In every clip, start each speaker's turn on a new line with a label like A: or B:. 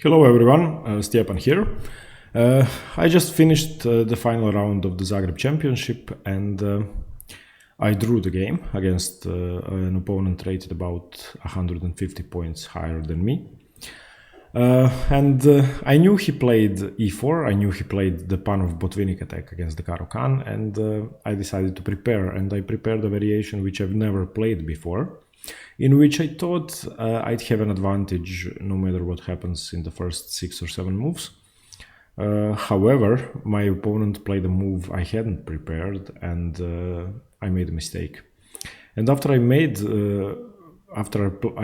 A: Hello everyone, Stepan here. I just finished the final round of the Zagreb Championship and I drew the game against an opponent rated about 150 points higher than me. I knew he played e4, I knew he played the Panov-Botvinnik attack against the Caro-Kann, and I decided to prepare, and I prepared a variation which I've never played before, in which I thought I'd have an advantage no matter what happens in the first 6 or 7 moves. However, my opponent played a move I hadn't prepared, and I made a mistake. And after I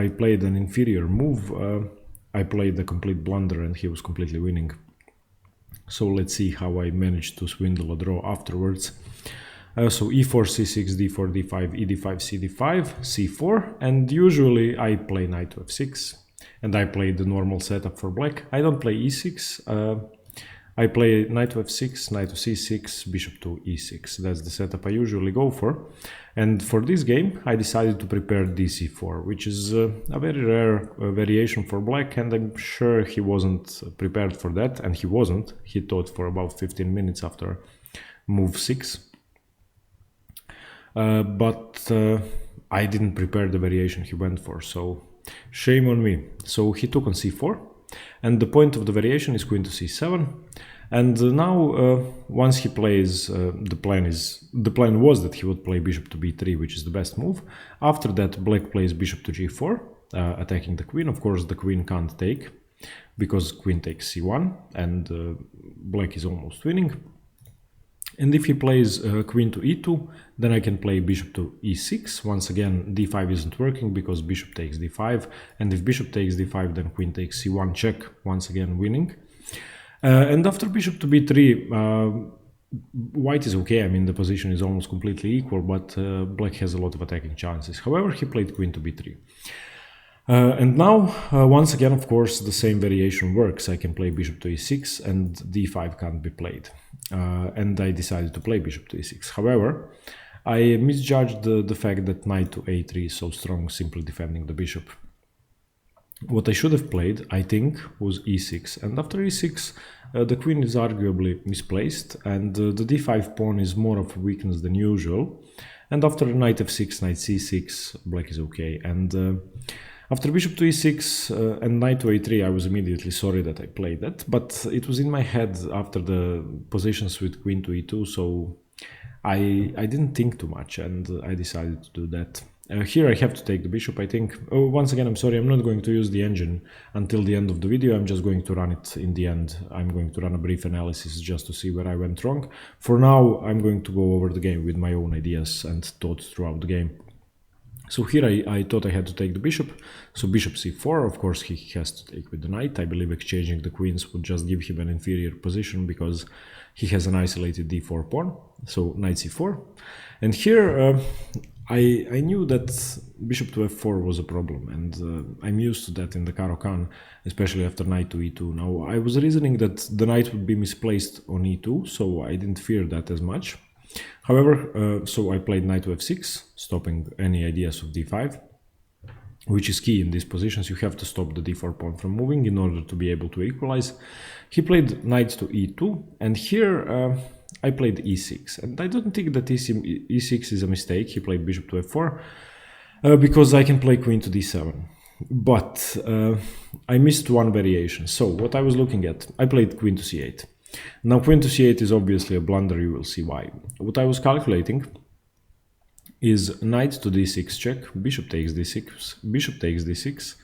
A: played an inferior move, I played a complete blunder and he was completely winning. So let's see how I managed to swindle a draw afterwards. So e4, c6, d4, d5, ed5, cd5, c4, and usually I play knight to f6, and I play the normal setup for black. I don't play e6, I play knight to f6, knight to c6, bishop to e6. That's the setup I usually go for. And for this game, I decided to prepare dc4, which is a very rare variation for black, and I'm sure he wasn't prepared for that, and he wasn't. He thought for about 15 minutes after move 6. But I didn't prepare the variation he went for, so shame on me. So he took on c4, and the point of the variation is queen to c7. And now, once he plays, the plan was that he would play bishop to b3, which is the best move. After that, black plays bishop to g4, attacking the queen. Of course, the queen can't take, because queen takes c1, and black is almost winning. And if he plays queen to e2, then I can play bishop to e6. Once again, d5 isn't working because bishop takes d5. And if bishop takes d5, then queen takes c1 check, once again winning. And after bishop to b3, white is okay. I mean, the position is almost completely equal, but black has a lot of attacking chances. However, he played queen to b3. And now, once again, of course, the same variation works. I can play bishop to e6 and d5 can't be played. And I decided to play bishop to e6. However, I misjudged the fact that knight to a3 is so strong, simply defending the bishop. What I should have played, I think, was e6. And after e6, the queen is arguably misplaced, and the d5 pawn is more of a weakness than usual. And after knight f6, knight c6, black is okay. And after bishop to e6 and knight to a3, I was immediately sorry that I played that, but it was in my head after the positions with queen to e2, so I didn't think too much, and I decided to do that. Here I have to take the bishop, I think. Oh, once again, I'm sorry, I'm not going to use the engine until the end of the video. I'm just going to run it in the end. I'm going to run a brief analysis just to see where I went wrong. For now, I'm going to go over the game with my own ideas and thoughts throughout the game. So here I thought I had to take the bishop, so bishop c4, of course he has to take with the knight. I believe exchanging the queens would just give him an inferior position because he has an isolated d4 pawn, so knight c4. And here I knew that bishop to f4 was a problem, and I'm used to that in the Caro-Kann, especially after knight to e2. Now, I was reasoning that the knight would be misplaced on e2, so I didn't fear that as much. However, so I played knight to f6, stopping any ideas of d5, which is key in these positions. You have to stop the d4 pawn from moving in order to be able to equalize. He played knight to e2, and here I played e6. And I don't think that e6 is a mistake. He played bishop to f4, because I can play queen to d7. But I missed one variation. So what I was looking at, I played queen to c8. Now queen to c8 is obviously a blunder, you will see why. What I was calculating is knight to d6 check, bishop takes d6, bishop takes d6,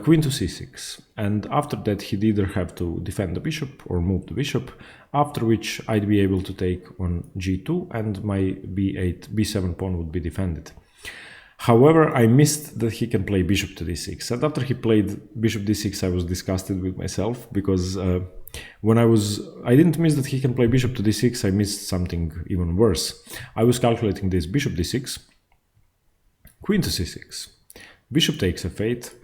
A: queen to c6. And after that he'd either have to defend the bishop or move the bishop, after which I'd be able to take on g2 and my b7 pawn would be defended. However, I missed that he can play bishop to d6, and after he played bishop d6 I was disgusted with myself, because I didn't miss that he can play bishop to d6, I missed something even worse. I was calculating this: bishop d6, queen to c6, bishop takes f8,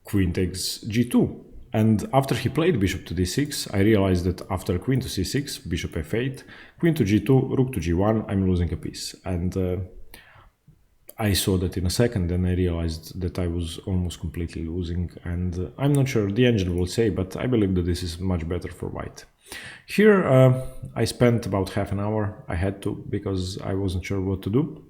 A: queen takes g2. And after he played bishop to d6, I realized that after queen to c6, bishop f8, queen to g2, rook to g1, I'm losing a piece. And I saw that in a second, and I realized that I was almost completely losing, and I'm not sure the engine will say, but I believe that this is much better for white. Here I spent about half an hour. I had to, because I wasn't sure what to do.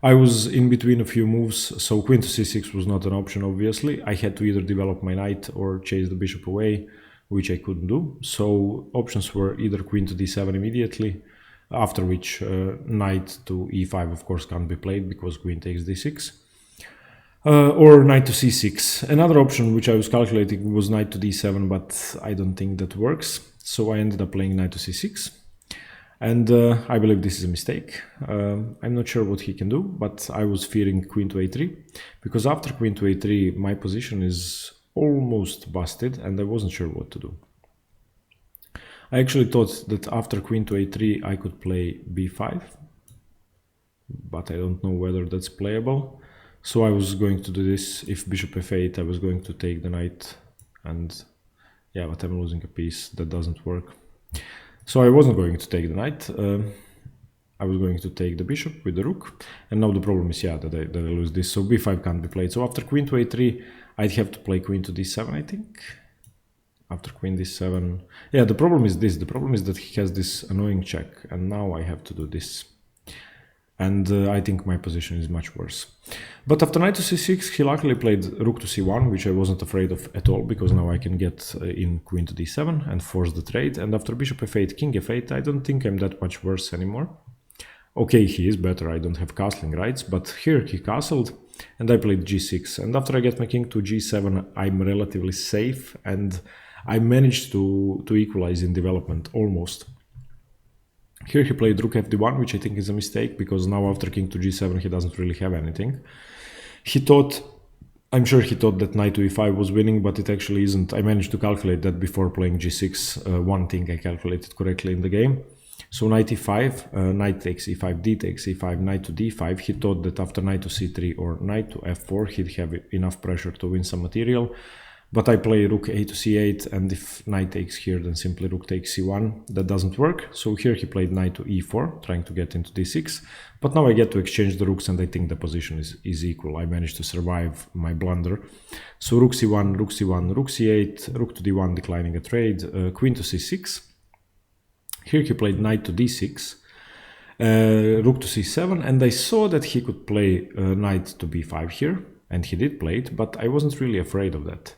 A: I was in between a few moves, so queen to c6 was not an option, obviously. I had to either develop my knight or chase the bishop away, which I couldn't do. So options were either queen to d7 immediately, after which knight to e5 of course can't be played because queen takes d6, or knight to c6. Another option which I was calculating was knight to d7, but I don't think that works, so I ended up playing knight to c6. And I believe this is a mistake. I'm not sure what he can do, but I was fearing queen to a3, because after queen to a3 my position is almost busted and I wasn't sure what to do. I actually thought that after queen to a3 I could play b5, but I don't know whether that's playable. So I was going to do this. If bishop f8 I was going to take the knight, and yeah, but I'm losing a piece. That doesn't work. So I wasn't going to take the knight. I was going to take the bishop with the rook, and now the problem is, yeah, that I lose this. So b5 can't be played. So after queen to a3 I'd have to play queen to d7, I think. After queen d7, yeah, the problem is this. The problem is that he has this annoying check, and now I have to do this. And I think my position is much worse. But after knight to c6, he luckily played rook to c1, which I wasn't afraid of at all, because now I can get in queen to d7 and force the trade. And after bishop f8, king f8, I don't think I'm that much worse anymore. Okay, he is better, I don't have castling rights, but here he castled, and I played g6. And after I get my king to g7, I'm relatively safe, and I managed to equalize in development, almost. Here he played rook fd1, which I think is a mistake, because now after king to g7 he doesn't really have anything. He thought, I'm sure he thought that knight to e5 was winning, but it actually isn't. I managed to calculate that before playing g6, one thing I calculated correctly in the game. So knight e5, knight takes e5, d takes e5, knight to d5. He thought that after knight to c3 or knight to f4 he'd have enough pressure to win some material. But I play rook a to c8, and if knight takes here, then simply rook takes c1. That doesn't work. So here he played knight to e4, trying to get into d6. But now I get to exchange the rooks, and I think the position is equal. I managed to survive my blunder. So rook c1, rook c1, rook c8, rook to d1, declining a trade, queen to c6. Here he played knight to d6, rook to c7, and I saw that he could play knight to b5 here, and he did play it, but I wasn't really afraid of that.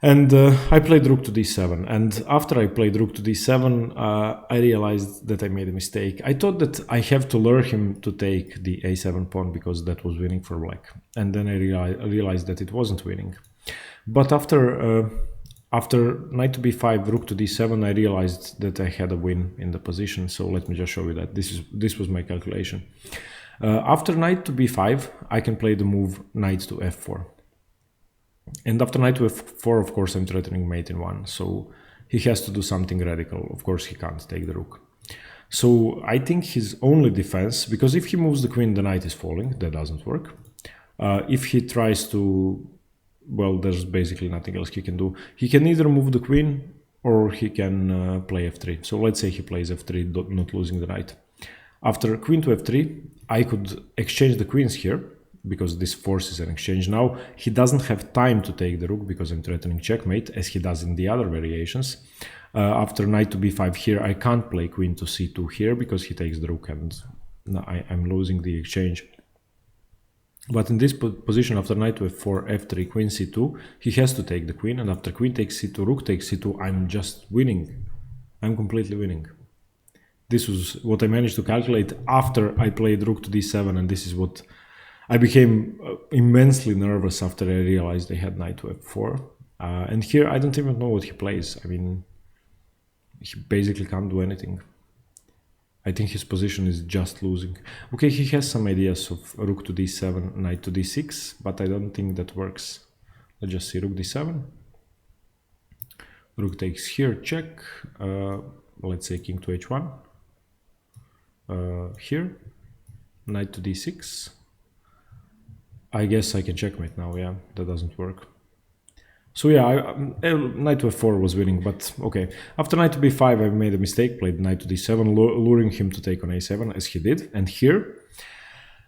A: And I played rook to d7, and after I played rook to d7, I realized that I made a mistake. I thought that I have to lure him to take the a7 pawn, because that was winning for black. And then I realized that it wasn't winning. But after knight to b5, rook to d7, I realized that I had a win in the position. So let me just show you that. This was my calculation. After knight to b5, I can play the move knight to f4. And after knight to f4, of course, I'm threatening mate in 1. So he has to do something radical. Of course, he can't take the rook. So I think his only defense, because if he moves the queen, the knight is falling. That doesn't work. If he tries to, well, there's basically nothing else he can do. He can either move the queen or he can play f3. So let's say he plays f3, not losing the knight. After queen to f3, I could exchange the queens here, because this forces an exchange. Now he doesn't have time to take the rook, because I'm threatening checkmate, as he does in the other variations. After knight to b5 here, I can't play queen to c2 here, because he takes the rook, and I'm losing the exchange. But in this position, after knight to f4, f3, queen c2, he has to take the queen, and after queen takes c2, rook takes c2, I'm just winning. I'm completely winning. This was what I managed to calculate after I played rook to d7, and this is what I became immensely nervous after I realized I had knight to f4. And here I don't even know what he plays. I mean, he basically can't do anything. I think his position is just losing. Okay, he has some ideas of rook to d7, knight to d6, but I don't think that works. Let's just see, rook d7. Rook takes here, check. Let's say king to h1. Here, knight to d6. I guess I can checkmate now, yeah, that doesn't work. So yeah, knight to f4 was winning, but okay. After knight to b5, I made a mistake, played knight to d7, luring him to take on a7, as he did. And here,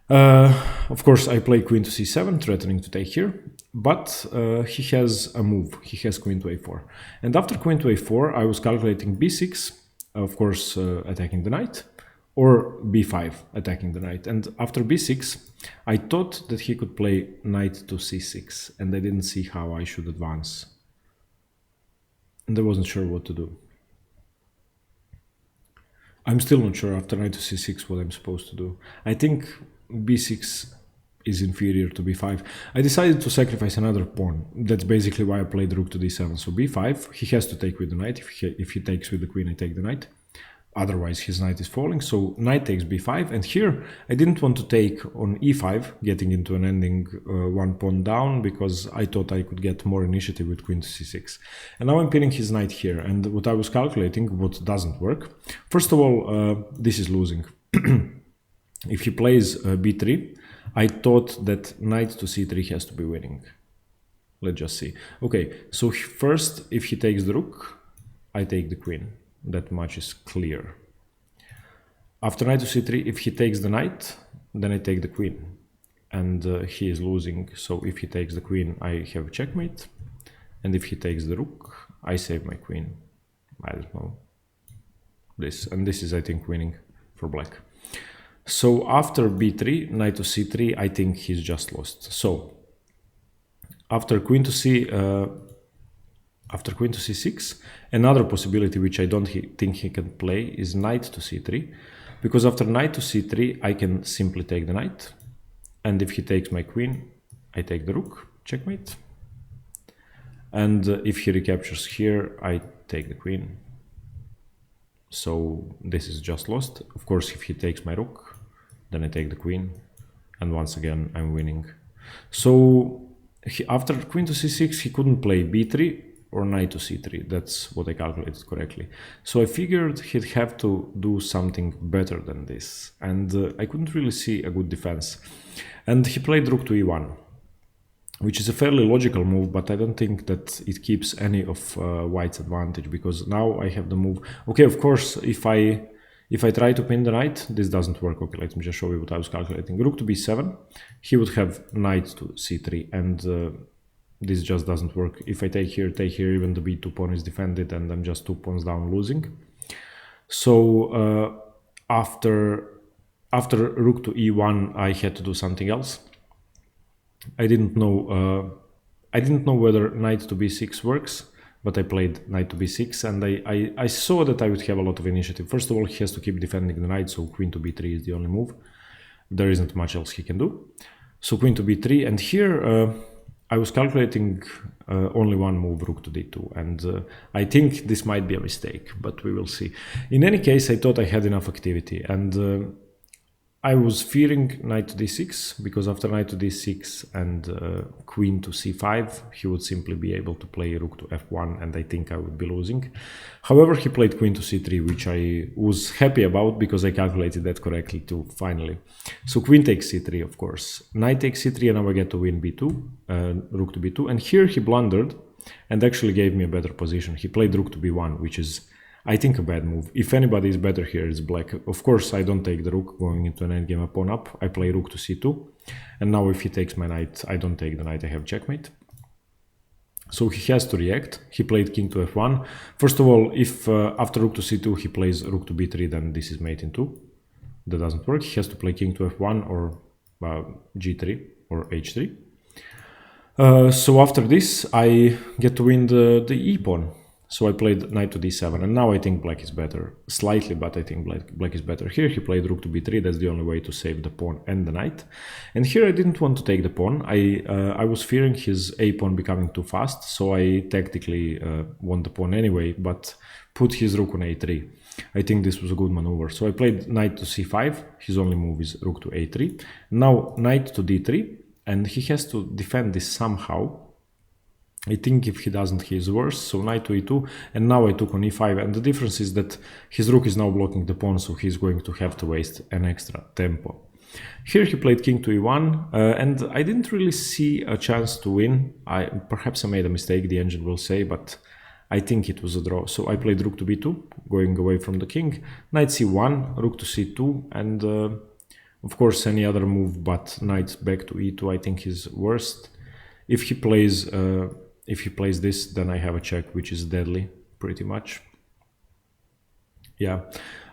A: Of course, I play queen to c7, threatening to take here, but he has a move. He has queen to a4. And after queen to a4, I was calculating b6, of course, attacking the knight, or b5, attacking the knight. And after b6, I thought that he could play knight to c6, and I didn't see how I should advance. And I wasn't sure what to do. I'm still not sure after knight to c6 what I'm supposed to do. I think b6 is inferior to b5. I decided to sacrifice another pawn. That's basically why I played rook to d7. So b5, he has to take with the knight. If he takes with the queen, I take the knight. Otherwise, his knight is falling. So knight takes b5. And here, I didn't want to take on e5, getting into an ending one pawn down, because I thought I could get more initiative with queen to c6. And now I'm pinning his knight here. And what I was calculating, what doesn't work. First of all, this is losing. If he plays b3, I thought that knight to c3 has to be winning. Let's just see. Okay, so first, if he takes the rook, I take the queen. That much is clear. After knight to c3, if he takes the knight, then I take the queen. And he is losing, so if he takes the queen, I have checkmate. And if he takes the rook, I save my queen. I don't know. This, and this is, I think, winning for black. So after b3, knight to c3, I think he's just lost. So after queen to c6, another possibility which I don't think he can play is knight to c3, because after knight to c3, I can simply take the knight, and if he takes my queen, I take the rook, checkmate, and if he recaptures here, I take the queen. So this is just lost. Of course, if he takes my rook, then I take the queen, and once again I'm winning. So after queen to c6, he couldn't play b3 or knight to c3. That's what I calculated correctly. So I figured he'd have to do something better than this, and I couldn't really see a good defense. And he played rook to e1, which is a fairly logical move, but I don't think that it keeps any of white's advantage, because now I have the move. Okay, of course, if I try to pin the knight, this doesn't work. Okay, let me just show you what I was calculating. Rook to b7, he would have knight to c3, and this just doesn't work. If I take here, even the b2 pawn is defended, and I'm just 2 pawns down losing. So after rook to e1, I had to do something else. I didn't know whether knight to b6 works, but I played knight to b6, and I saw that I would have a lot of initiative. First of all, he has to keep defending the knight, so queen to b3 is the only move. There isn't much else he can do. So queen to b3, and here I was calculating only one move, rook to d2, and I think this might be a mistake, but we will see. In any case, I thought I had enough activity, and I was fearing knight to d6, because after knight to d6 and queen to c5, he would simply be able to play rook to f1, and I think I would be losing. However, he played queen to c3, which I was happy about, because I calculated that correctly too, finally. So queen takes c3, of course. Knight takes c3, and now I get to win b2, rook to b2, and here he blundered, and actually gave me a better position. He played rook to b1, which is, I think, a bad move. If anybody is better here, it's black. Of course, I don't take the rook going into an endgame a pawn up. I play rook to c2. And now if he takes my knight, I don't take the knight, I have checkmate. So he has to react. He played king to f1. First of all, if after rook to c2 he plays rook to b3, then this is mate in 2. That doesn't work. He has to play king to f1 or g3 or h3. So after this, I get to win the e pawn. So I played knight to d7, and now I think black is better. Slightly, but I think black is better. Here he played rook to b3, that's the only way to save the pawn and the knight. And here I didn't want to take the pawn. I was fearing his a-pawn becoming too fast, so I tactically won the pawn anyway, but put his rook on a3. I think this was a good maneuver. So I played knight to c5, his only move is rook to a3. Now knight to d3, and he has to defend this somehow. I think if he doesn't, he is worse. So knight to e2, and now I took on e5, and the difference is that his rook is now blocking the pawn, so he's going to have to waste an extra tempo. Here he played king to e1, and I didn't really see a chance to win. Perhaps I made a mistake, the engine will say, but I think it was a draw. So I played rook to b2, going away from the king, knight c1, rook to c2, and Of course, any other move but knight back to e2 I think is worst. If he plays this, then I have a check, which is deadly, pretty much. Yeah.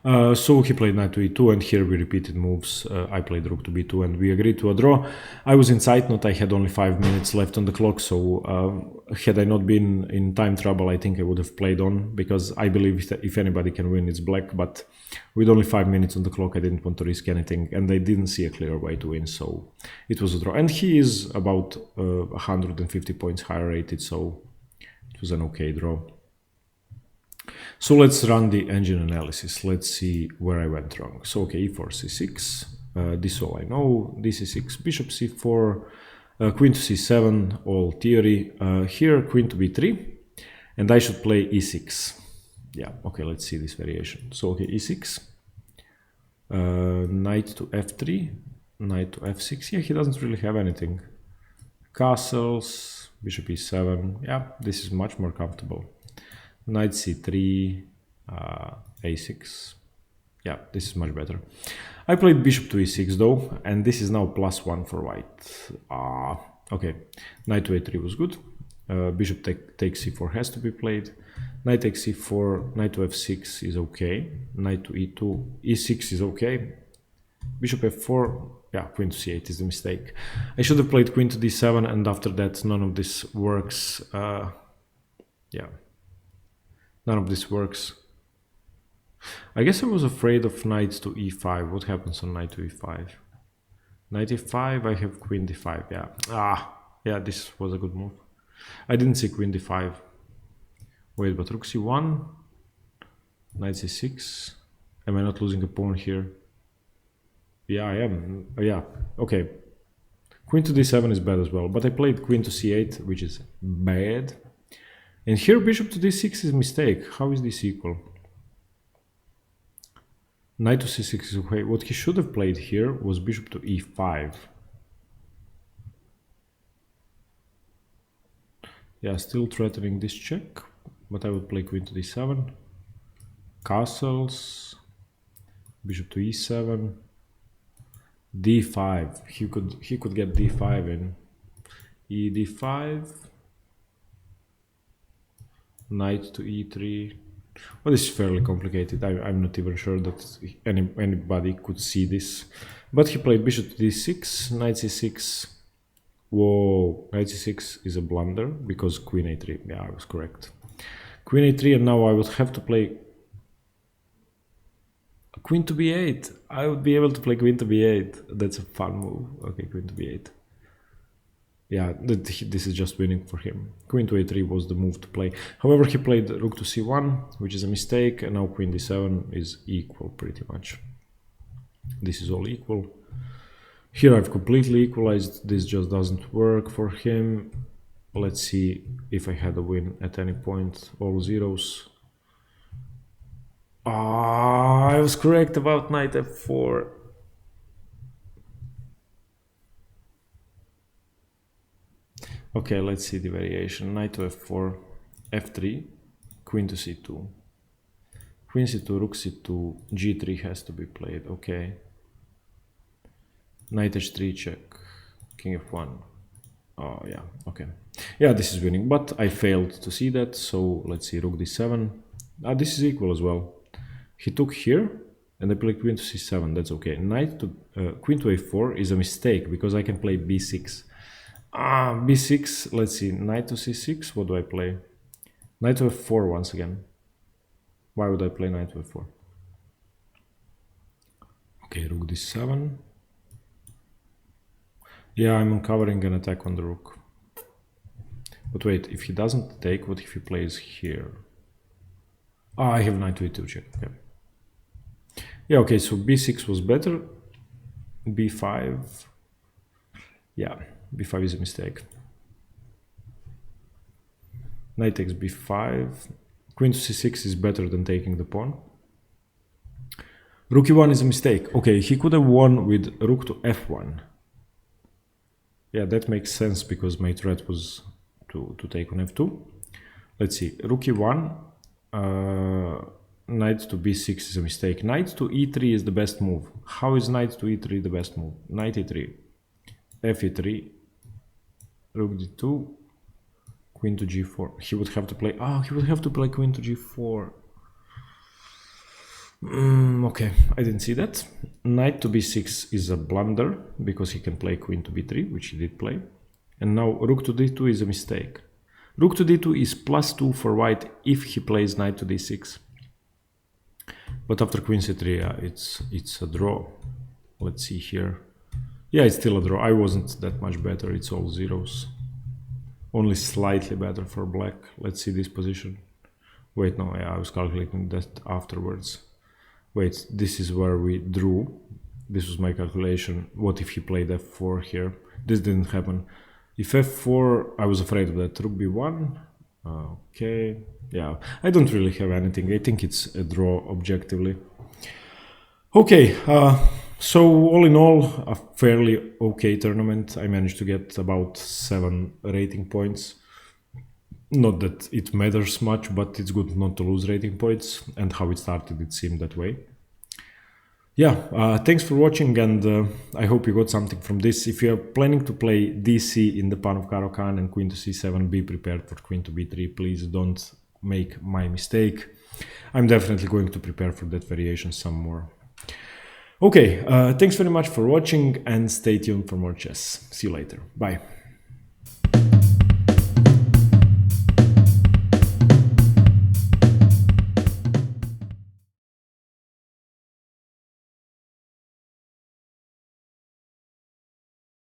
A: So he played knight to e2, and here we repeated moves. I played rook to b2, and we agreed to a draw. I was in side note. I had only 5 minutes left on the clock, so had I not been in time trouble, I think I would have played on, because I believe that if anybody can win, it's black. But with only 5 minutes on the clock, I didn't want to risk anything, and I didn't see a clear way to win, so it was a draw. And he is about 150 points higher rated, so it was an okay draw. So let's run the engine analysis. Let's see where I went wrong. So okay, e4, c6, this all I know, d c6, bishop c4, queen to c7, all theory. Here, queen to b3, and I should play e6. Yeah, okay, let's see this variation. So okay, e6, knight to f3, knight to f6. Yeah, he doesn't really have anything. Castles, bishop e7. Yeah, this is much more comfortable. Knight c3, a6. Yeah, this is much better. I played bishop to e6 though, and this is now +1 for white. Okay, knight to a3 was good. Bishop takes c4 has to be played. Knight takes c4, knight to f6 is okay. Knight to e2, e6 is okay. Bishop f4, yeah, queen to c8 is the mistake. I should have played queen to d7, and after that none of this works. Yeah. None of this works. I guess I was afraid of knight to e5. What happens on knight to e5? Knight e5, I have queen d5, yeah. Yeah, this was a good move. I didn't see queen d5. Wait, but rook c1, knight c6. Am I not losing a pawn here? Yeah, I am. Yeah, okay. Queen to d7 is bad as well, but I played queen to c8, which is bad. And here bishop to d6 is a mistake. How is this equal? Knight to c6 is okay. What he should have played here was bishop to e5. Yeah, still threatening this check, but I would play queen to d7. Castles, bishop to e7, d5. He could get d5 in. E d5. Knight to e3. Well, this is fairly complicated. I'm not even sure that anybody could see this. But he played bishop to d6, knight c6. Whoa, knight c6 is a blunder because queen a3. Yeah, I was correct. Queen a3, and now I would have to play queen to b8. I would be able to play queen to b8. That's a fun move. Okay, queen to b8. Yeah, this is just winning for him. Queen to a3 was the move to play. However, he played rook to c1, which is a mistake, and now queen d7 is equal pretty much. This is all equal. Here I've completely equalized. This just doesn't work for him. Let's see if I had a win at any point. All zeros. I was correct about knight f4. Okay, let's see the variation. Knight to f4, f3, queen to c2, queen c2, rook c2, g3 has to be played. Okay. Knight h3 check, king f1. Oh yeah, okay. Yeah, this is winning, but I failed to see that, so let's see, rook d7. This is equal as well. He took here, and I played queen to c7, that's okay. Knight to queen to a4 is a mistake, because I can play b6. B6, let's see, knight to c6, what do I play? Knight to f4 once again. Why would I play knight to f4? Okay, rook d7. Yeah, I'm uncovering an attack on the rook. But wait, if he doesn't take, what if he plays here? I have knight to e2 check, okay. Yeah, okay, so b6 was better. b5, yeah. b5 is a mistake. Knight takes b5. Queen to c6 is better than taking the pawn. Rook e1 is a mistake. Okay, he could have won with rook to f1. Yeah, that makes sense because my threat was to take on f2. Let's see, rook e1, knight to b6 is a mistake. Knight to e3 is the best move. How is knight to e3 the best move? Knight e3, f e3, rook d2, queen to g4. He would have to play... he would have to play queen to g4. Okay, I didn't see that. Knight to b6 is a blunder, because he can play queen to b3, which he did play. And now rook to d2 is a mistake. Rook to d2 is +2 for white if he plays knight to d6. But after queen c3, yeah, it's a draw. Let's see here. Yeah, it's still a draw. I wasn't that much better. It's all zeros. Only slightly better for black. Let's see this position. Wait, no, yeah, I was calculating that afterwards. Wait, this is where we drew. This was my calculation. What if he played f4 here? This didn't happen. If f4, I was afraid of that. Rook b1. Okay, yeah, I don't really have anything. I think it's a draw objectively. Okay, so all in all, a fairly okay tournament. I managed to get about 7 rating points. Not that it matters much, but it's good not to lose rating points, and how it started, it seemed that way. Yeah, thanks for watching, and I hope you got something from this. If you are planning to play DC in the Panov Caro-Kann and queen to c7, be prepared for queen to b3. Please don't make my mistake. I'm definitely going to prepare for that variation some more. Okay, thanks very much for watching, and stay tuned for more chess. See you later. Bye.